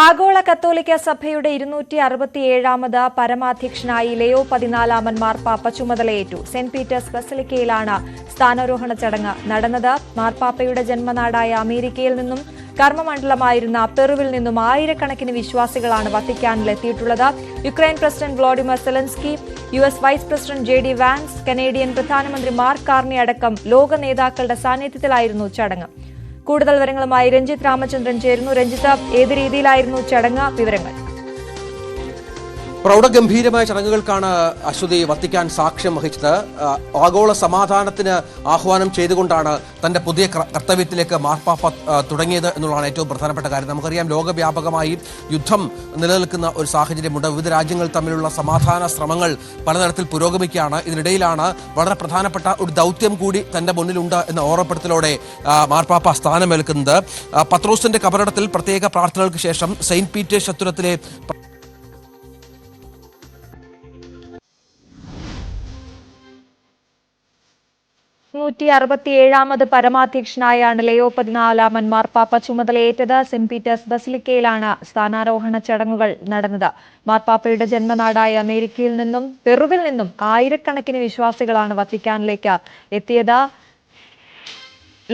ആഗോള കത്തോലിക്ക സഭയുടെ 267ാമത് പരമാധ്യക്ഷനായി ലിയോ 14 മാർപ്പാപ്പ ചുമതലയേറ്റു. സെന്റ് പീറ്റേഴ്സ് ബസിലിക്കയിലാണ് സ്ഥാനാരോഹണ ചടങ്ങ് നടന്നത്. മാർപ്പാപ്പയുടെ ജന്മനാടായ അമേരിക്കയിൽ നിന്നും കർമ്മമണ്ഡലമായിരുന്ന പെറുവിൽ നിന്നും ആയിരക്കണക്കിന് വിശ്വാസികളാണ് വത്തിക്കാനിലെത്തിയിട്ടുള്ളത്. Ukraine president Vladimir Zelensky, US vice president JD Vance, Canadian പ്രധാനമന്ത്രി മാർക്ക് കാർണി അടക്കം ലോക നേതാക്കളുടെ സാന്നിധ്യത്തിലായിരുന്നു ചടങ്ങ്. കൂടുതൽ വിവരങ്ങളുമായി രഞ്ജിത്ത് രാമചന്ദ്രൻ ചേരുന്നു. രഞ്ജിത്ത്, ഏത് രീതിയിലായിരുന്നു ചടങ്ങ്? വിവരങ്ങൾ. പ്രൗഢഗംഭീരമായ ചടങ്ങുകൾക്കാണ് അശ്വതി വത്തിക്കാൻ സാക്ഷ്യം വഹിച്ചത്. ആഗോള സമാധാനത്തിന് ആഹ്വാനം ചെയ്തുകൊണ്ടാണ് തന്റെ പുതിയ കർത്തവ്യത്തിലേക്ക് മാർപ്പാപ്പ തുടങ്ങിയത് എന്നുള്ളതാണ് ഏറ്റവും പ്രധാനപ്പെട്ട കാര്യം. നമുക്കറിയാം, ലോകവ്യാപകമായി യുദ്ധം നിലനിൽക്കുന്ന ഒരു സാഹചര്യമുണ്ട്. വിവിധ രാജ്യങ്ങൾ തമ്മിലുള്ള സമാധാന ശ്രമങ്ങൾ പലതരത്തിൽ പുരോഗമിക്കുകയാണ്. ഇതിനിടയിലാണ് വളരെ പ്രധാനപ്പെട്ട ഒരു ദൗത്യം കൂടി തന്റെ മുന്നിലുണ്ട് എന്ന ഓർമ്മപ്പെടുത്തലോടെ മാർപ്പാപ്പ സ്ഥാനമേൽക്കുന്നത്. പത്രോസിന്റെ കബറിടത്തിൽ പ്രത്യേക പ്രാർത്ഥനകൾക്ക് ശേഷം സെയിന്റ് പീറ്റേഴ്സ് ചത്തുരത്തിലെ 267ാമത് പരമാധ്യക്ഷനായാണ് ലിയോ 14 മാർപ്പാപ്പ ചുമതലയേറ്റത്. സെന്റ് പീറ്റേഴ്സ് ബസിലിക്കയിലാണ് സ്ഥാനാരോഹണ ചടങ്ങുകൾ നടന്നത്. മാർപ്പാപ്പയുടെ ജന്മനാടായ അമേരിക്കയിൽ നിന്നും പെറുവിൽ നിന്നും ആയിരക്കണക്കിന് വിശ്വാസികളാണ് വത്തിക്കാനിലേക്ക് എത്തിയത്.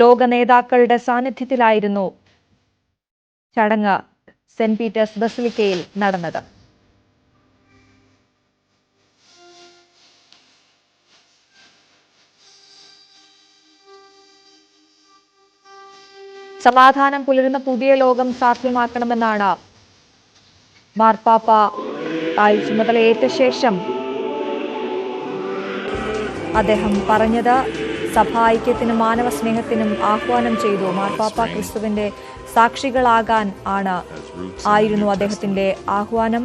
ലോക നേതാക്കളുടെ സാന്നിധ്യത്തിലായിരുന്നു ചടങ്ങ് സെന്റ് പീറ്റേഴ്സ് ബസിലിക്കയിൽ നടന്നത്. സമാധാനം പുലരുന്ന പുതിയ ലോകം സാധ്യമാക്കണമെന്നാണ് മാർപ്പാപ്പ ചുമതലയേറ്റ ശേഷം അദ്ദേഹം പറഞ്ഞത്. സഭാ ഐക്യത്തിനും മാനവ സ്നേഹത്തിനും ആഹ്വാനം ചെയ്തു. മാർപ്പാപ്പ ക്രിസ്തുവിന്റെ സാക്ഷികളാകാൻ ആയിരുന്നു അദ്ദേഹത്തിന്റെ ആഹ്വാനം.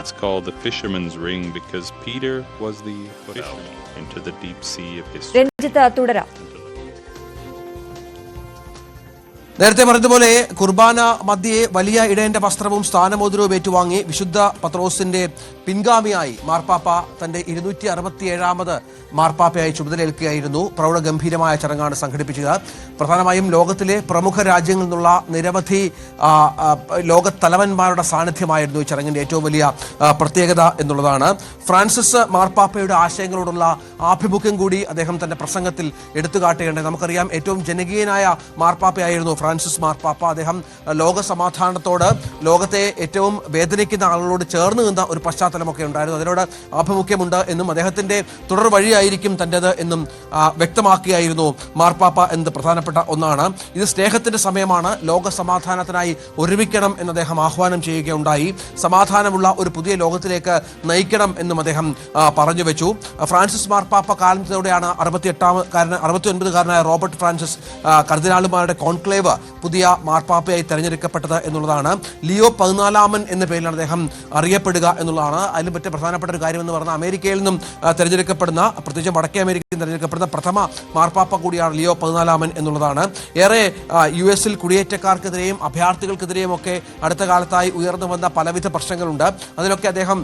It's called the Fisherman's Ring because Peter was the fisherman into the deep sea of history. Ranjith, തുടരാം. നേരത്തെ പറഞ്ഞതുപോലെ കുർബാന മധ്യേ വലിയ ഇടയന്റെ വസ്ത്രവും സ്ഥാനമോതിരവും ഏറ്റുവാങ്ങി വിശുദ്ധ പത്രോസിന്റെ പിൻഗാമിയായി മാർപ്പാപ്പ തന്റെ 267ാമത് മാർപ്പാപ്പയായി ചുമതലയേൽക്കുകയായിരുന്നു. പ്രൗഢഗംഭീരമായ ചടങ്ങാണ് സംഘടിപ്പിച്ചത്. പ്രധാനമായും ലോകത്തിലെ പ്രമുഖ രാജ്യങ്ങളിൽ നിന്നുള്ള നിരവധി ലോകത്തലവന്മാരുടെ സാന്നിധ്യമായിരുന്നു ഈ ചടങ്ങിന്റെ ഏറ്റവും വലിയ പ്രത്യേകത എന്നുള്ളതാണ്. ഫ്രാൻസിസ് മാർപ്പാപ്പയുടെ ആശയങ്ങളോടുള്ള ആഭിമുഖ്യം കൂടി അദ്ദേഹം തന്റെ പ്രസംഗത്തിൽ എടുത്തുകാട്ടുകയുണ്ടായി. നമുക്കറിയാം, ഏറ്റവും ജനകീയനായ മാർപ്പാപ്പയായിരുന്നു ഫ്രാൻസിസ് മാർപ്പാപ്പ. അദ്ദേഹം ലോക സമാധാനത്തോട്, ലോകത്തെ ഏറ്റവും വേദനിക്കുന്ന ആളുകളോട് ചേർന്ന് നിന്ന ഒരു പശ്ചാത്തലമൊക്കെ ഉണ്ടായിരുന്നു. അതിനോട് ആഭിമുഖ്യമുണ്ട് എന്നും അദ്ദേഹത്തിന്റെ തുടർ വഴിയായിരിക്കും തൻ്റെത് എന്നും വ്യക്തമാക്കിയായിരുന്നു മാർപ്പാപ്പ എന്നത് പ്രധാനപ്പെട്ട ഒന്നാണ്. ഇത് സ്നേഹത്തിന്റെ സമയമാണ്, ലോക സമാധാനത്തിനായി ഒരുമിക്കണം എന്ന് അദ്ദേഹം ആഹ്വാനം ചെയ്യുകയുണ്ടായി. സമാധാനമുള്ള ഒരു പുതിയ ലോകത്തിലേക്ക് നയിക്കണം എന്നും അദ്ദേഹം പറഞ്ഞു വെച്ചു. ഫ്രാൻസിസ് മാർപ്പാപ്പ കാലത്തോടെയാണ് 69കാരനായ റോബർട്ട് ഫ്രാൻസിസ് കർദിനാളുമാരുടെ കോൺക്ലേവ് പുതിയ മാർപ്പാപ്പയായി തെരഞ്ഞെടുക്കപ്പെട്ടത് എന്നുള്ളതാണ്. ലിയോ 14 എന്ന പേരിലാണ് അദ്ദേഹം അറിയപ്പെടുക എന്നുള്ളതാണ്. അതിലും മറ്റു പ്രധാനപ്പെട്ട ഒരു കാര്യം എന്ന് പറഞ്ഞാൽ, അമേരിക്കയിൽ നിന്നും തെരഞ്ഞെടുക്കപ്പെടുന്ന, പ്രത്യേകിച്ചും വടക്കേ അമേരിക്കയിൽ തെരഞ്ഞെടുക്കപ്പെടുന്ന പ്രഥമ മാർപ്പാപ്പ കൂടിയാണ് ലിയോ 14 എന്നുള്ളതാണ്. ഏറെ US കുടിയേറ്റക്കാർക്കെതിരെയും അഭയാർത്ഥികൾക്കെതിരെയും ഒക്കെ അടുത്ത കാലത്തായി ഉയർന്നു വന്ന പലവിധ പ്രശ്നങ്ങളുണ്ട്. അതിലൊക്കെ അദ്ദേഹം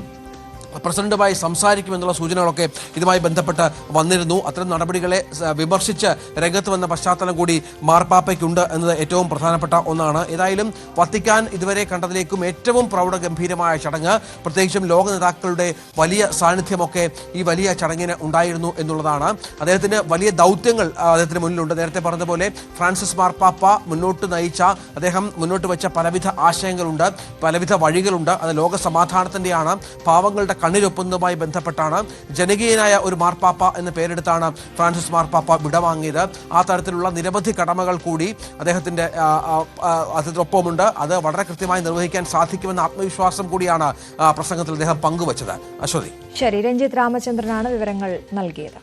പ്രസിഡന്റുമായി സംസാരിക്കുമെന്നുള്ള സൂചനകളൊക്കെ ഇതുമായി ബന്ധപ്പെട്ട് വന്നിരുന്നു. അത്തരം നടപടികളെ വിമർശിച്ച് രംഗത്ത് വന്ന പശ്ചാത്തലം കൂടി മാർപ്പാപ്പയ്ക്കുണ്ട് എന്നത് ഏറ്റവും പ്രധാനപ്പെട്ട ഒന്നാണ്. ഏതായാലും വത്തിക്കാൻ ഇതുവരെ കണ്ടതിലേക്കും ഏറ്റവും പ്രൗഢഗംഭീരമായ ചടങ്ങ്, പ്രത്യേകിച്ചും ലോക നേതാക്കളുടെ വലിയ സാന്നിധ്യമൊക്കെ ഈ വലിയ ചടങ്ങിന് ഉണ്ടായിരുന്നു എന്നുള്ളതാണ്. അദ്ദേഹത്തിന് വലിയ ദൗത്യങ്ങൾ അദ്ദേഹത്തിന് മുന്നിലുണ്ട്. നേരത്തെ പറഞ്ഞതുപോലെ ഫ്രാൻസിസ് മാർപ്പാപ്പ മുന്നോട്ട് നയിച്ച, അദ്ദേഹം മുന്നോട്ട് വെച്ച പലവിധ ആശയങ്ങളുണ്ട്, പലവിധ വഴികളുണ്ട്. അത് ലോക സമാധാനത്തിൻ്റെയാണ്. പാവങ്ങളുടെ കണ്ണിലൊപ്പുന്നതുമായി ബന്ധപ്പെട്ടാണ്. ജനകീയനായ ഒരു മാർപ്പാപ്പ എന്ന പേരെടുത്താണ് ഫ്രാൻസിസ് മാർപ്പാപ്പ വിടവാങ്ങിയത്. ആ തരത്തിലുള്ള നിരവധി കടമകൾ കൂടി അതിനൊപ്പമുണ്ട്. അത് വളരെ കൃത്യമായി നിർവഹിക്കാൻ സാധിക്കുമെന്ന ആത്മവിശ്വാസം കൂടിയാണ് പ്രസംഗത്തിൽ അദ്ദേഹം പങ്കുവച്ചത്. അശ്വതി. ശരി, രഞ്ജിത്ത് രാമചന്ദ്രനാണ് വിവരങ്ങൾ നൽകിയത്.